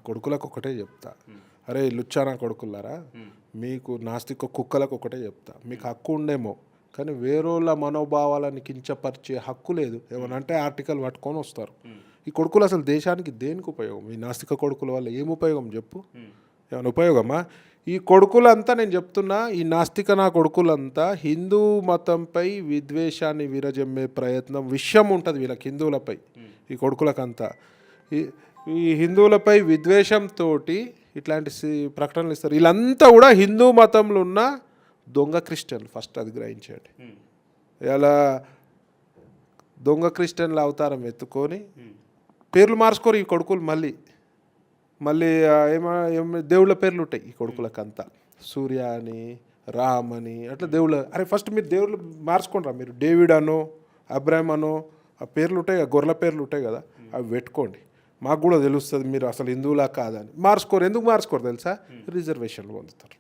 కొడుకులకు ఒకటే చెప్తా, అరే లుచ్చానా కొడుకులారా, మీకు నాస్తిక కుక్కలకు ఒకటే చెప్తా, మీకు హక్కు ఉండేమో కానీ వేరోళ్ళ మనోభావాలను కించపరిచే హక్కు లేదు. ఏమనంటే ఆర్టికల్ పట్టుకొని వస్తారు. ఈ కొడుకులు అసలు దేశానికి దేనికి ఉపయోగం? ఈ నాస్తిక కొడుకుల వల్ల ఏం ఉపయోగం చెప్పు? ఏమైనా ఉపయోగమా? ఈ కొడుకులంతా నేను చెప్తున్నా, ఈ నాస్తిక నా కొడుకులంతా హిందూ మతంపై విద్వేషాన్ని విరజమ్మే ప్రయత్నం విషయం ఉంటుంది వీళ్ళకి, హిందువులపై ఈ కొడుకులకంతా. ఈ హిందువులపై విద్వేషంతో ఇట్లాంటి ప్రకటనలు ఇస్తారు. వీళ్ళంతా కూడా హిందూ మతంలో ఉన్న దొంగ క్రిస్టియన్లు, ఫస్ట్ అది గ్రహించండి. ఇలా దొంగ క్రిస్టియన్ల అవతారం ఎత్తుకొని పేర్లు మార్చుకోరు ఈ కొడుకులు. మళ్ళీ దేవుళ్ళ పేర్లు ఉంటాయి ఈ కొడుకులకంతా, సూర్య అని, రామ్ అని, అట్లా దేవుళ్ళ. అరే ఫస్ట్ మీరు దేవుళ్ళు మార్చుకోండి, మీరు డేవిడ్ అనో అబ్రాహం అనో ఆ పేర్లు ఉంటాయి కదా, గొర్రెల పేర్లు ఉంటాయి కదా, అవి పెట్టుకోండి. మాకు కూడా తెలుస్తుంది మీరు అసలు హిందువులా కాదని. మార్చుకోరు. ఎందుకు మార్చుకోరు తెలుసా? రిజర్వేషన్లు పొందుతారు.